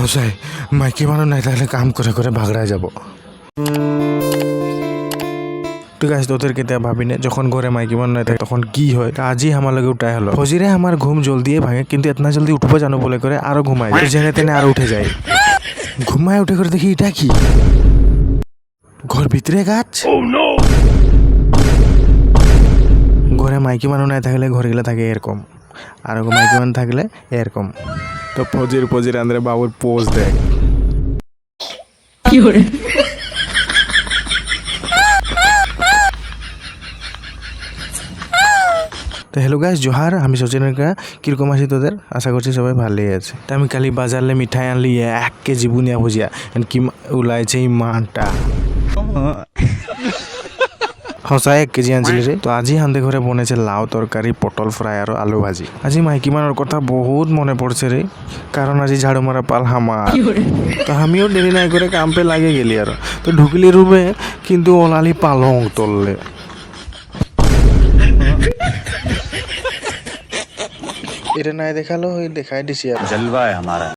সঁচাই মাইকী মানুহ নাই তাহলে কাম করে করে ভাগড়ায় যাব। তো গাইস তোদের কেতিয়া ভাবিনে যখন ঘরে মাইকী মানুষ নাই থাকে তখন কি হয়। আজি আমার লগে উঠাই হলো ফজিরে আমার ঘুম জলদিয়ে ভাঙে, কিন্তু এতনা জলদি উঠবো জানো বলে করে আরো ঘুমাই যায়, জেনে তেনে আরো উঠে যায়। ঘুমায় উঠে করে দেখি এটা কি, ঘর ভিতরে গাছ। ঘরে মাইকী মানুষ নাই থাকলে ঘরগুলো থাকে এরকম, আর মাইকী মানুষ থাকলে এরকম। তো ফজির আন্দ্রে বাবুর পোজ দেয়। তো হ্যালো গাইস জোহার, আমি সচিনের কা কিরকম আছি তোদের, আশা করছি সবাই ভালোই আছে। তো আমি কালি বাজারলে মিঠাই আনলি 1 কেজি বুনিয়া ভুজিয়া, কি ওলাইছে এই মানটা সঁচাই 1 কেজি আনছিলি রে। তো আজি হান্দে ঘরে বনেছে লাউ তরকারি, পটল ফ্রাই আর আলু ভাজি। আজি মাইকী মানুষ কথা বহুত মনে পড়ছে রে, কারণ আজি ঝাড়ু মারা পাল হামার। তো আমিও দেরি নাই করে কাম পে লাগে গেলি আর। তো ঢুকলি রুমে কিন্তু ওলালি পালং তললে। এটা নাই দেখালো দেখাই দিছি আর। जलवा है हमारा।